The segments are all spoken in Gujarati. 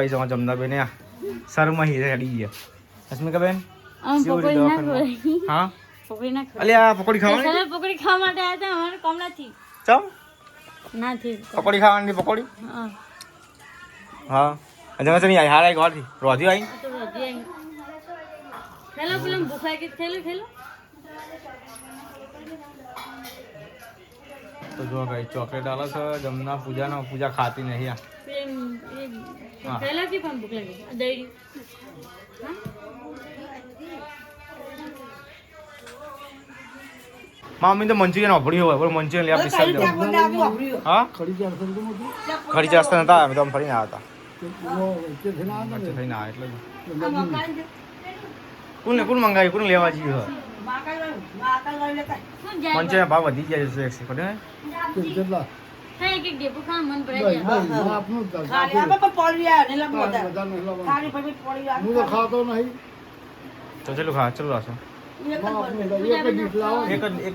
પૈસા જમના બેન સરમાં હીરે અડી ગયા અસ્મિકા બેન હા અલ્યા પકોડી ખાવાની પકોડી ખાવા માટે આવ્યા હતા અમારે કોમ નથી ચમ નથી પકોડી ખાવાની પકોડી હા જમા નહીં આવી હાર આવી ઘરથી રોજી આવી ખેલો પેલા ભૂખાઈ કે ખેલો તો જો ભાઈ ચોકલેટ આલો છે જમના પૂજા ખાતી નહીં ખેલો કે પણ ભૂખ લાગે દઈ મમ્મી તો મંચુરિયન વાપર્યું હોય પણ મંચુરિયન લેવા પૈસા હા ખરી જસ્તા નતા અમે તો આમ ફરીને આવ્યા હતા થઈને આવ્યા એટલે કોણ મંગાવી કોણ લેવા જઈએ મંચુરિયન ભાવ વધી જાય છે કેટલા એક ડેપો ખા મન પડે તો ચલો ખા ચલો આસો એક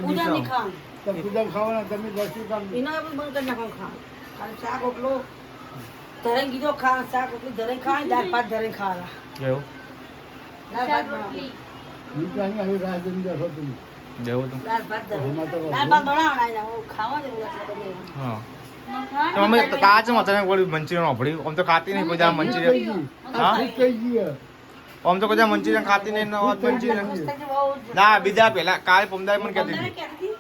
ડીશ ખાવાના તમે એના બંધ કરી નાખો શાક ઓટલો ધરેન કીધો શાક ઓટલી ધરેન ખાય દાળ ભાત ધરેન ખાવાના કેવું દાળ ભાત અમે કાચ મંચુરિયન વાપર્યું આમ તો ખાતી નહીં કોઈ મંચુરિયન આમ તો કોઈ મંચુરિયન ખાતી નહીં મંચુરિયન ના બીજા પેલા કાલે પમદાર પણ કહેતી હતી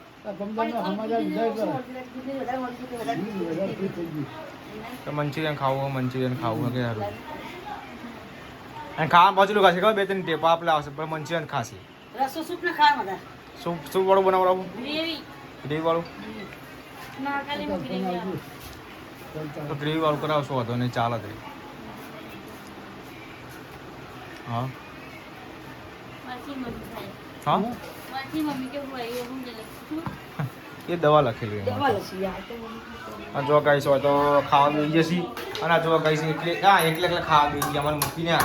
મંચુરિયન ખાવું કે સારું અને ખાવા પાછું ખાશે ખબર બે ત્રણ ટેપા આપણે આવશે પણ મંચુરિયન ખાશે સૂપ વાળું બનાવડાવું ગ્રેવી વાળું તો ગ્રેવી વાળું કરાવશો હતો ને ચાલે તે હા હા એ દવા લખેલી જો કહીશ હોય તો ખાવા બેસી જશે અને જો કહીશ એટલે ખાવા બેસી ગયા મને મૂકીને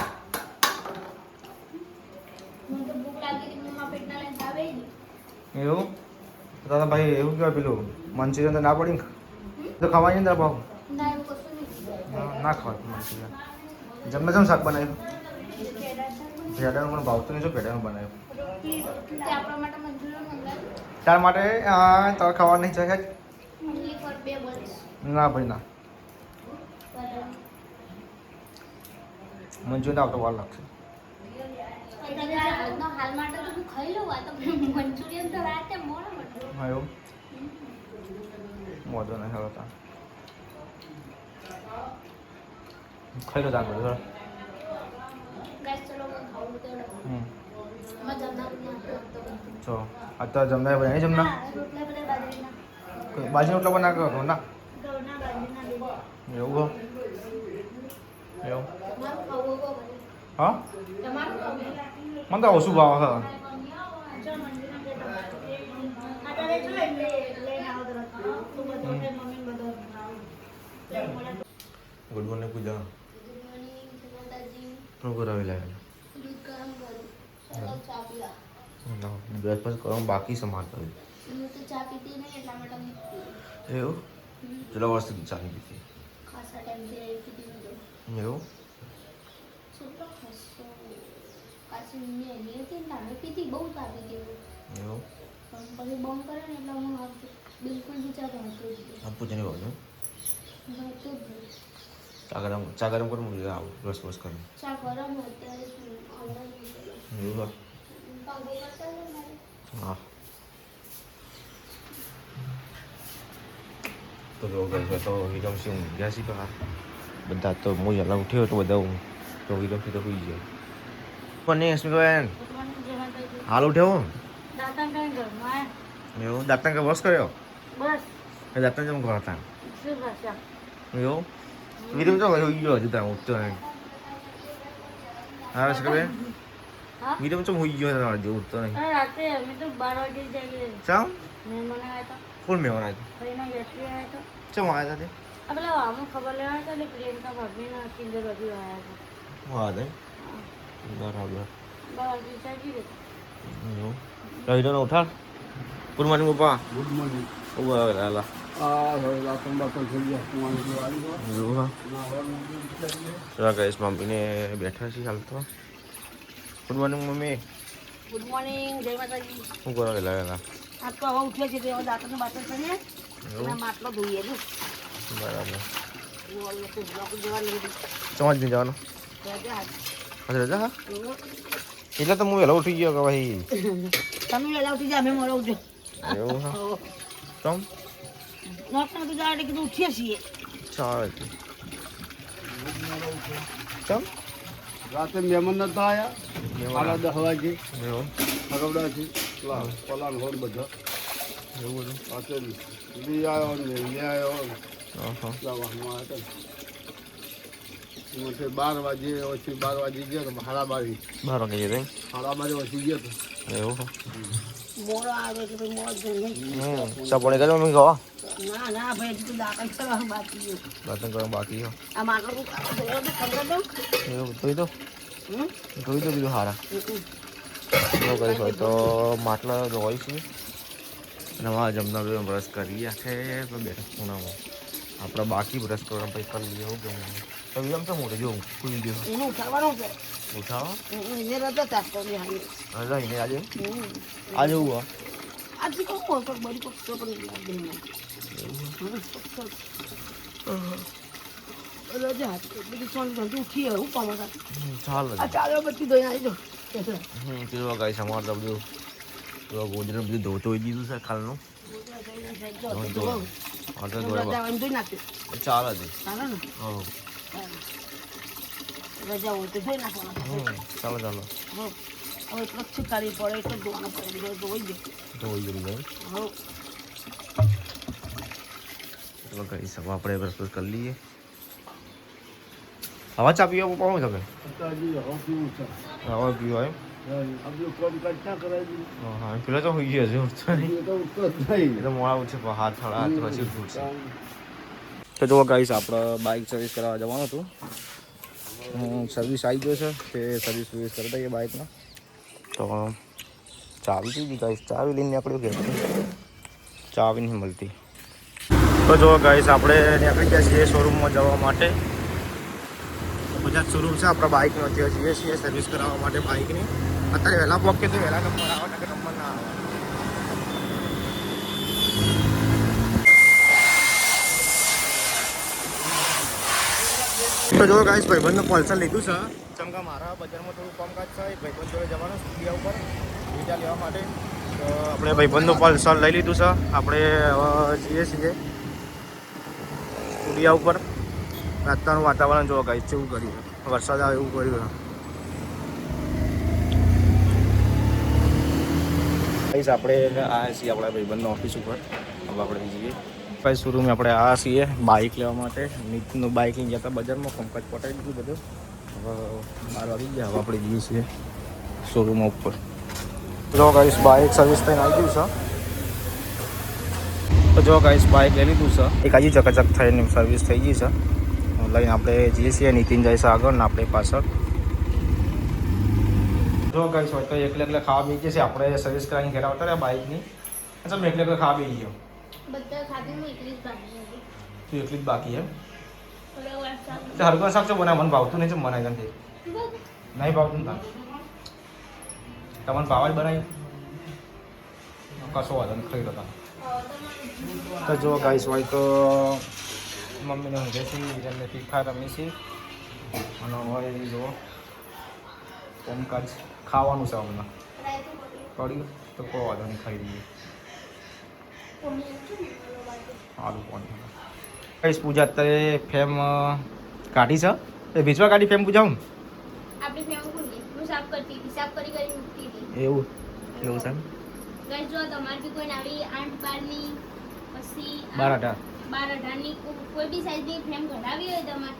એવું દાદા ભાઈ એવું કહેવાય પેલું મંચુરિયન તો ના પડી તો ખવાય ને ભાવ ના ખવાય મંચુરિયન જમને જેમ શાક બનાવ્યું ભેડાનું મને ભાવતું નહીં શું ભેડાનું બનાવ્યું તાર માટે તારે ખાવા નહીં છે ના ભાઈ ના મંચુરિયન આવતો વાર લાગશે એવું મોઢો નહીં હવે ખાઈ લો તાર બધું છો અત્યારે જમના બધા નહીં જમના બાજુ રોટલા બના કરો ના એવું એવું હા મને તો ઓછું ભાવ હા ગુડ મોર્નિંગ પૂજા કરાવી લાવેલા બ્રેકફાસ્ટ કરવાનું બાકી સમારતો એવું ચલો વર્ષથી ચાલી પીતી એવું પૂછાની બાબુ ચા ગરમ કરું મૂકી આવું રસ કરી એવું હા તો તો વિરમસિંહ ઊંઘ્યા છે બધા તો હું જલા ઉઠ્યો તો બધા તો વિરમસિંહ તો હોઈ જાય પણ નહીં અસ્મિકાબેન હાલ ઉઠ્યો એવું દાંતણ કે વોશ કર્યો દાંતણ જેમ કરતા એવું વિરમ તો હોઈ ગયો હજુ ત્યાં ઉઠતો નહીં હા અસ્મિકાબેન વિરમ તો હોઈ ગયો હજુ ઉઠતો નહીં ચાલ ફૂલ મહેમાન આવ્યો ચમ આવ્યા હતા ખબર લેવા હતા પ્રિયંકા ભાભી ના કિંજર બધું આવ્યા હા બરાબર હતા કહી દો ને ઉઠાડ ગુડ મોર્નિંગ પપ્પા ગુડ મોર્નિંગ હાલા ગાઈસ મમ્મીને બેઠા છીએ હાલ તો. Good morning mummy. Good morning, જય માતાજી. શું કરો વહેલા? આ તો હવે ઉઠ્યો છે તો દાંતને બાતર કરીએ અને માટલો ધોઈએ ને. બરાબર. જવાનું સમજ નહીં જવાનું. રજા હા એટલે તો હું વહેલો ઉઠી ગયો કે ભાઈ. તમે વહેલા ઉઠી જાય, અમે મોડો ઉઠ્યો. એવું હા ચમ નોકર તો જાય એટલે કીધું ઉઠીએ છીએ. ચાલે ચમ રાતે મહેમાન નતા આયા 10 વાગે એવું હરવડાથી પલાન હોલ બધા એવું બધું રાતે લઈ આવ્યો ને લઈ આવ્યો હા લાવવામાં આવ્યા હતા 12 વાગે પછી 12 વાગે ગયો તો 12:30 બહાર વાગે જઈએ 12:30 પછી ગયો તો એવું મોડો આવે તો પછી મોડ જઈને. સપોણે કર્યો મમ્મી કહો ના ભાઈ હજી તો દાખલ કરવાનું બાકી છે. બાતન કરવા બાકી હો આ માટલો તો ખબર દઉં. એવું ધોઈ દો હમ? ધોઈ દો બીજું હારા ન કરીશ હોય તો માટલા ધોઈ છે અને અમારા જમના બે બ્રશ કરી છે બેઠક ખૂણામાં આપણે બાકી બ્રશ કરવાનું પછી કરી લઈએ એવું ગમે તો એમ તો મોટે જોઉં ખુલી ગયો એને ઉઠાવવાનું છે. ઉઠાવો એને રજા તાકતો નહીં હાલી. રજા એને આજે આજે એવું આજે કહું કોઈ બધી પક્ષો પણ લાગે નહીં. રજા હતી બધી સોન ઘંટી ઉઠી હવે હું પામા ચાલે આ ચાલો બધી ધોઈને આવી દો. કેવા ગાય છે અમારે તો બધું ગોદરે બધું ધોતો હોય દીધું છે ખાલનું ધોઈ નાખ્યું ચાલે છે ચાલો ને. હા રજા હોય તો ધોઈ નાખવાના. ચાલો ચાલો હવે એટલો જ કાઢવી પડે એટલો જ ધોવાનો પડે બીજો ધોઈ દે. ધોઈ ગયું ભાઈ હવે ચલો ગાઈ સબ આપણે બ્રશ કરી લઈએ હવા ચા પીવા પપ્પા શું તમે અત્યારે હવે કેવું છે હવા પીવા એમ આપણું કામ કરતા કરાવી હા પેલા તો હોઈ ગયો છે દીધું એ તો ઉઠતો જ નહીં એ તો મોડા ઉઠે પણ હાથ થડા હાથ પછી ઉઠશે તો જો ગાઈસ આપણે બાઇક સર્વિસ કરાવવા જવાનું હતું સર્વિસ આવી ગયો છે તે સર્વિસ કરી દઈએ બાઇકમાં તો ચાવી થઈ ગઈ ગાઈસ ચાવી લઈને નીકળ્યું કે ચાવી નહીં મળતી તો જો ગાઈસ આપણે નીકળી ગયા છીએ શોરૂમમાં જવા માટે બજાજ શોરૂમ છે આપણા બાઇકનો ત્યાં જઈએ છીએ સર્વિસ કરાવવા માટે બાઇકની અત્યારે વહેલા પહોંચીએ તો વહેલા નંબર આવે કે નંબર ના આવે તો જો ગાઈસ ભાઈબંધનું પલ્સર લીધું છે ચમકા મારા બજારમાં થોડું કામકાજ છે એક ભાઈબંધ જોડે જવાનું સ્ટુડિયો ઉપર બીજા લેવા માટે તો આપણે ભાઈબંધનું પલ્સર લઈ લીધું છે આપણે જઈએ છીએ સ્ટુડિયો ઉપર અત્યારનું વાતાવરણ જોવા ગાઈસ કેવું કર્યું વરસાદ આવે એવું કર્યું ગાઈસ આપણે આવ્યા છીએ આપણા ભાઈબંધની ઓફિસ ઉપર હવે આપણે જઈએ ભાઈ શોરૂમ આપણે આ છીએ બાઇક લેવા માટે નીતિનનું બાઇક લઈ ગયા હતા બજારમાં કામકાજ પટાવી દીધું બધું હવે 12 વાગી ગયા હવે આપણે જઈએ છીએ શોરૂમ ઉપર જો ગાઈસ બાઇક સર્વિસ થઈને આવી ગયું છે તો જો ગાઈસ બાઇક લઈ લીધું છે એક હજી ચકાચક થઈને સર્વિસ થઈ ગઈ છે લઈને આપણે જઈએ છીએ નીતિન જાય છે આગળ ને આપણે પાછળ જો ગાઈસ હોય તો એકલે ખાવા બેસી છે આપણે સર્વિસ કરાવીને ઘેર આવતા રહ્યા બાઇકની અચ્છા મેં એકલે ખાવા બેસી ગયો બધા ખાધી હું એકલી જ બાકી હતી. તું એકલી જ બાકી એમ થોડા વાર શાક તે હરગો શાક છો બનાવ મને ભાવતું નહીં છે બનાવી નથી નહીં ભાવતું ને તમને ભાવ જ બનાવી કશો વાંધો નહીં ખાઈ રહ્યા તો જો ગાઈસ હોય તો મમ્મીને ઊંઘે છે વિરાનને ફીફા રમી છે અને હોય જો કામકાજ ખાવાનું છે હમણાં કડી તો કોઈ વાંધો નહીં ખાઈ દઈએ સારું કોણ કઈ પૂજા અત્યારે ફેમ કાઢી છે એ વેચવા કાઢી ફેમ પૂજા હું આપણી ફેમ ખુલી હું સાફ કરતી હતી સાફ કરી મૂકતી હતી. એવું એવું છે ગાઈસ જો તમારે બી કોઈ આવી 8-12 ની પછી 12-18 12-18 ની કોઈ બી સાઈઝની ફ્રેમ કઢાવી હોય તમારે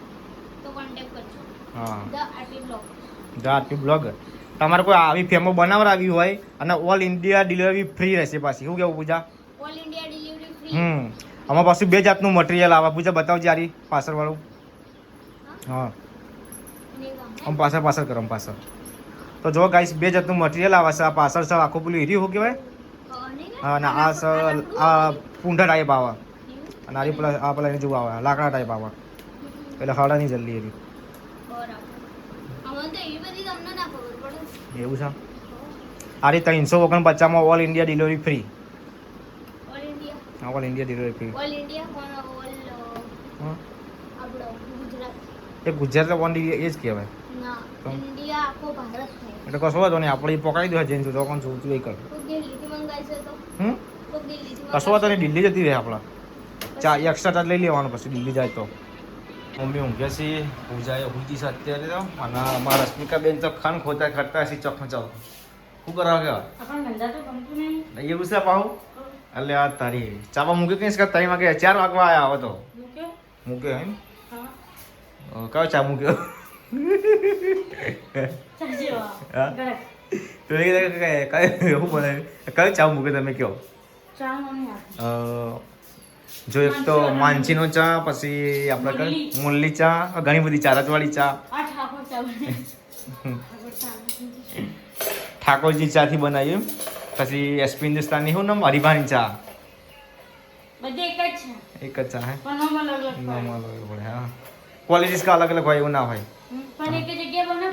તો કોન્ટેક્ટ કરજો હા ધ આરટી બ્લોગ. જાતી બ્લોગર તમારે કોઈ આવી ફેમો બનાવડાવી હોય અને ઓલ ઇન્ડિયા ડિલિવરી ફ્રી રહેશે પાછી શું કેવું પૂજા ઓલ ઇન્ડિયા ડિલિવરી ફ્રી. આમાં પાછું 2 જાતનું મટીરિયલ આવે પૂજા બતાવજે આરી પાછળ વાળું હા આમ પાછળ કરો પાછળ તો જો ગાઈસ 2 જાતનું મટીરિયલ આવે છે આ પાછળ છે આખું પેલું હીરી શું કહેવાય હા અને આ પૂંઢા ટાઈપ આવે અને આરી પેલા આ પેલા એને જેવું આવે લાકડા ટાઈપ આવે એટલે હળા નહીં જલ્દી એવી એવું છે આરી 349 all India delivery free all India delivery free એ ગુજરાત વન એ જ કહેવાય એટલે કશો વાંધો નહીં આપણે પકડી દો જઈને તો કોણ જોતું એ કર કશો વાંધો નહીં દિલ્હી જતી રહે આપણા એક્સ્ટ્રા ચાર્જ લઈ લેવાનો પછી દિલ્હી જાય તો મમ્મી ઊંઘે છે પૂજાએ ઊંઘી છે અત્યારે તો અને અમારા રશ્મિકાબેન તો ખાન ખોતા કરતા હશે ચખ ચાવ શું કરાવે કેવા એવું છે પાહુ એટલે આ તારી ચાપા મૂકે કહીશ કે 3 વાગે 4 વાગવા આવ્યા હવે તો મૂકે એમ કયો ચા મૂક્યો તો એવું બોલે કયો ચા મૂકે તમે કહો જો એક તો માનચીનો ચા પછી આપણે મુરલી ચા ઘણી બધી ચારજવાળી ચા ઠાકોરજી ચાથી બનાવી એમ પછી એસપી હિન્દુસ્તાનની શું નામ હરિભાની ચા એક જ ચા હે નામ અલગ પડે હા ક્વોલિટીઝ का अलग अलग હોય એવું ના હોય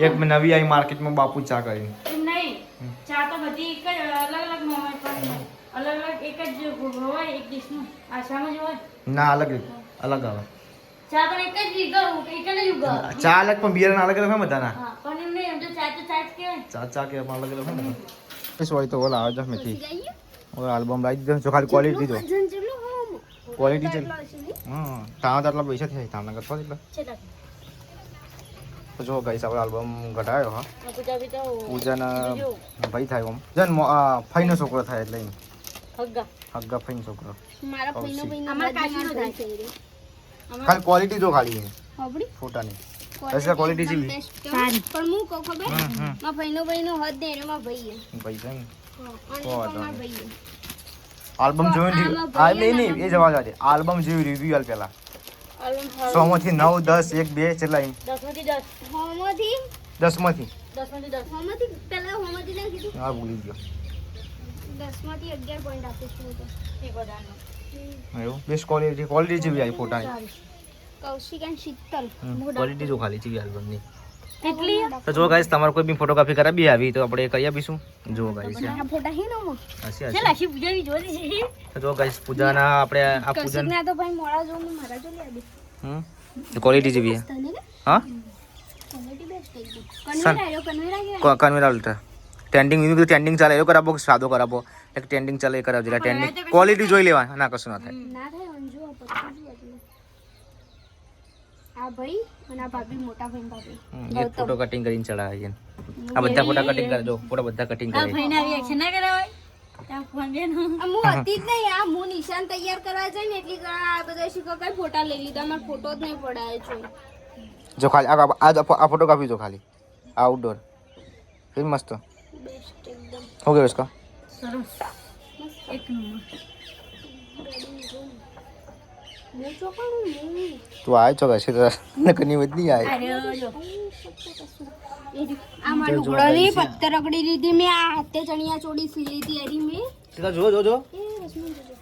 એક નવી આવી માર્કેટમાં બાપુ ચા કરી ચા તો બધી એક જ અલગ અલગ હોય પણ અલગ અલગ એક જ હોય એક ડિશનું આસામાં જ હોય ના અલગ અલગ આવે ચા પણ એક જ ચા અલગ પણ બિયર અલગ અલગ હોય બધાના પણ એમ નહીં એમ તો ચા તો ચા જ કહેવાય ચા કે અલગ અલગ હોય ને સોરી તો ઓલા આવે છે મેથી ઓલા આલ્બમ લાવી દીધો જો ખાલી ક્વોલિટી જો ક્વોલિટી છે હા તાણા તો આટલા પૈસા થાય તાણા કરતા એટલા તો જો ગાઈસ આપણે આલ્બમ ઘટાડ્યો હા પૂજાના ભાઈ થાય આમ જન ફઈનો છોકરો થાય એટલે હગ્ગા ફઈનો છોકરો ખાલી ક્વોલિટી જો ખાલી ફોટાની ऐसा क्वालिटी जी પણ હું કહું ખબર માં ભાઈનો હદ દે એમાં ભાઈ પૈસા ને અને મારા ભાઈ આલ્બમ જોયું આ નહીં એ જવા દે આલ્બમ જેવી રિવ્યુ આલ પેલા 100 માંથી 9 10 1 2 કેટલા 10 માંથી 10 માંથી પેલા હોમાંથી ના કીધું હા ભૂલી ગયો 10 માંથી 11 પોઈન્ટ આપીશું તો એ બધાનો એવું બેસ્ટ ક્વોલિટી જેવી આવી ફોટાની કૌશિક અને શીતલ ક્વોલિટી જો ખાલી છે આલ્બમની કેટલી તો જો ગાઈસ તમારે કોઈ બી ફોટોગ્રાફી કરાવી આવી તો આપણે કરી આપીશું જો ગાઈસ આ ફોટા હે નો ચલા શી પૂજાવી જોતી છે તો જો ગાઈસ પૂજાના આપણે આ પૂજન કૌશિક ના તો ભાઈ મોડા જો મારા જો લે દે ક્વોલિટી જેવી છે હા ક્વોલિટી બેસ્ટ થઈ કન્વેરા કન્વેરા અલ્ટ્રા ટ્રેન્ડિંગ મ્યુઝિક ટ્રેન્ડિંગ ચાલે એવો કરાવો સાદો કરાવો એક ટ્રેન્ડિંગ ચાલે એ કરાવો જરા ટ્રેન્ડિંગ ક્વોલિટી જોઈ લેવા ના કશું ના થાય ના થાય અંજુ પછી આ ભાઈ અને આ ભાભી મોટા ભાઈ ભાભી એક ફોટો કટિંગ કરીને ચડાવે છે આ બધા ફોટા કટિંગ કરજો ફોટા બધા કટિંગ કરે ભાઈના રિએક્શન ના કરાવાય ત્યાં ફોન બેનો હું હતી જ નહીં આ હું નિશાન તૈયાર કરવા જાય ને એટલી આ બધા શીખો કઈ ફોટા લઈ લીધા મારે ફોટો જ નહીં પડાય છે જો ખાલી આ ફોટોગ્રાફી જો ખાલી આઉટડોર કેવી મસ્ત બેસ્ટ એકદમ हो गया इसका સરસ એક નંબર હું ચોકણું तू आए तो वैसे तो नकनी मत नहीं आए અરે જો આ મારું લુગડાની પત્તર રગડી લીધી મેં આ હાથે ચણિયા ચોળી સી લીધી એરી મેં सीधा जो जो जो એ રશ્મિ જોજો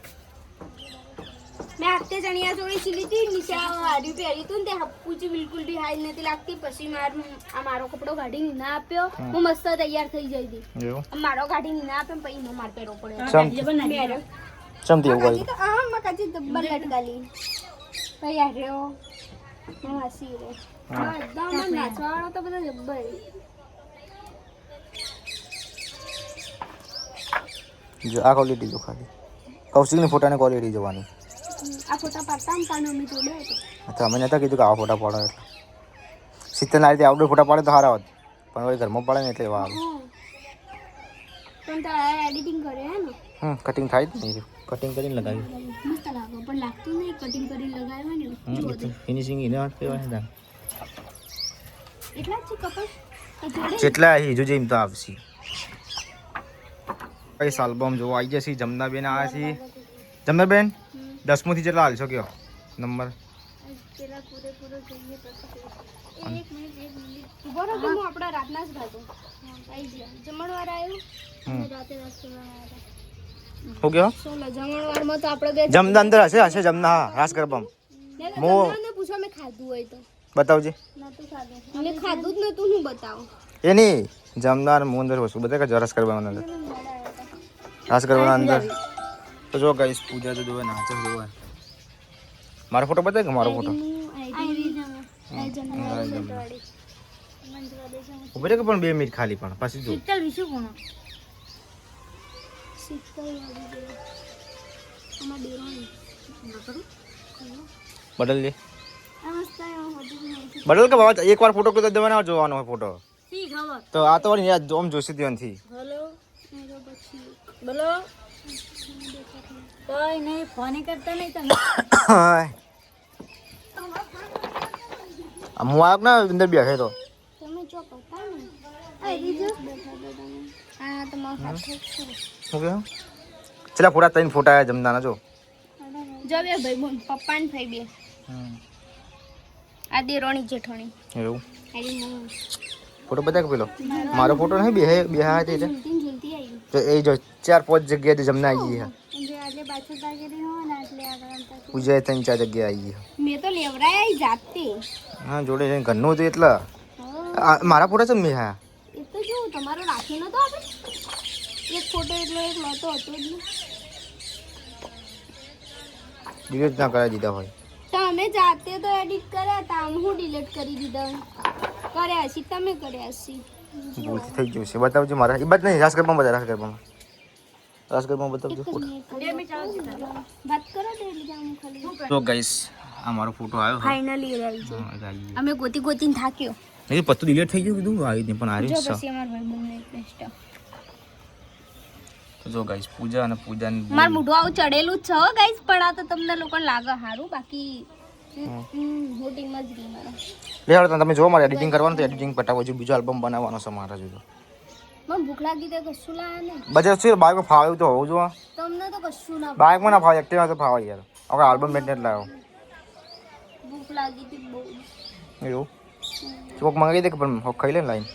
મેં હાથે ચણિયા ચોળી સી લીધી નીચે આ હારી પહેરી તું ને તે હપ્પુચી બિલકુલ બી હાઈ નથી લાગતી પછી આ મારો કપડો કાઢીને ના આપ્યો હું મસ્ત તૈયાર થઈ જઈ હતી जो મારો કાઢીને ના આપ્યો પછી નો માર પહેરવો પડે चम चमती हो गई તો આ મકાજી દબ્બર લટકાલી તૈયાર રહ્યો હું હસી રે હા એકદમ નાચવાળો તો બધા જબ્બર जो आ क्वालिटी जो खाली कौशिक ने फोटा ने क्वालिटी જોવાની આ ફોટા પાડતા ને તાનો અમે જોડે હતો તો અમે નતા કીધું કે આવા ફોટા પાડો એટલે શીતલના રીતે આઉટડોર ફોટા પાડે તો સારા હોત પણ હવે ઘરમાં પાડે ને એટલે એવા આવે પણ તારે એડિટિંગ કરે હે ને કટિંગ થાય જ નહીં કટિંગ કરીને લગાવી મસ્ત લાગે પણ લાગતું નહીં કટિંગ કરીને લગાવ્યા ને ફિનિશિંગ એને વાત કહેવાય ને એટલા જ છે કપલ જોડે જેટલા હિજુ જેમ તો આવશે કઈ આલ્બમ જો આવી જશે જમનાબેન આવ્યા છે જમનાબેન 10 માંથી જેટલા હાલશો કયો નંબર પેલા પૂરેપૂરો જોઈએ પછી એક મિનિટ ઉભો રહો કે હું આપણા રાતના જ ભાગો આવી ગયા જમણવાર આવ્યું અને રાતે 10 વાગ્યા શું કહો ચલો જમણવારમાં તો આપણે બે જમના અંદર હશે જમના હા રાસ ગરબામાં જમણવારને પૂછો મેં ખાધું હોય તો બતાવજે નતું ખાધું મેં ખાધું જ નતું હું બતાવો એ નહીં જમનાર હું અંદર વસ્તુ બધા કે રાસ ગરબામાં અંદર રાસ ગરબાના અંદર તો જો ગાઈસ પૂજા તો જોવે નાચે જોવે મારો ફોટો બતાવે કે મારો ફોટો ઉભી રહે કે પણ 2 મિનિટ ખાલી પણ પછી જો શીતલ વિશે કોણ બદલ લે બદલ કે બાબા એકવાર ફોટો કોઈ દેવાનો જોવાનો હોય ફોટો શી ખબર તો આ તો વળી યાદ ઓમ જોશી ધ્યાનથી હેલો બોલો કોઈ નહીં ફોન કરતા નહીં તમે હું આવ્યો ને અંદર બેઠે તો તમે જો પપ્પા ને આ રીજો આ તમારો હાથ છે શું કહ્યું ચલા ફોટા 3 ફોટા આયા જમવાના જો જો બે ભાઈ બોન પપ્પા ને ભાઈ બે આ દેરોણી જેઠાણી એવું આલી હું ફોટો બતાવ કે પેલો મારો ફોટો નહીં બેહા તે ઝૂલતી આવી તો એ જો 4-5 જગ્યાએ જમના આવી ગયા જે આજે પાછળ તાગેરી હો ને એટલે આગળ અંતર પૂજા 3-4 જગ્યાએ આવી ગયા મેં તો લેવરાય આવી જાતે હા જોડે જઈને ઘરનું હતું એટલે મારા ફોટા છે મેં હા એ તો જો તમારો રાખી નતો આપણે એક ફોટો એટલો એક નતો હતો જ ને. ડિલીટ ના કરાવી દીધા હોય તમે જાતે તો એડિટ કર્યા હતા હું ડિલીટ કરી દીધા કર્યા છે તમે કર્યા છે ભૂલથી થઈ ગયું છે બતાવજો મારા એ બાદ નહીં રાસ ગરબામાં બતાવ રાસ ગરબામાં બતાવજો ફોટો વાત કરો તો એટલે જાઉં ખાલી તો ગાઈસ આ મારો ફોટો આવ્યો ફાઇનલી આવી છે અમે ગોતી ગોતીને થાક્યો નહીં પત્તું ડિલીટ થઈ ગયું કીધું આવી નહીં પણ જો આવ્યું પછી અમાર ભાઈ બંને બેસ્ટ તો જો ગાઈસ પૂજા અને પૂજાની માર મોઢું આવું ચડેલું જ છે હો ગાઈસ પણ આ તો તમને લોકોને લાગે સારું બાકી હોટિંગમાં જ રહી મારા લે હવે તમે જો મારે એડિટિંગ કરવાનું તો એડિટિંગ પટાવો જો બીજો આલ્બમ બનાવવાનો છે મારા જો મને ભૂખ લાગી તો કશું લાયા ને બજેટ છે બાઈકમાં ફાવે તો હોવું જો તમને તો કશું ના બાઈકમાં ના ફાવે એક્ટિવા તો ફાવે યાર હવે આલ્બમ મેન્ટેન લાવ્યો ભૂખ લાગી હતી બહુ એવું ચોક મંગાવી દે કે પણ ખાઈ લે ને લાઈન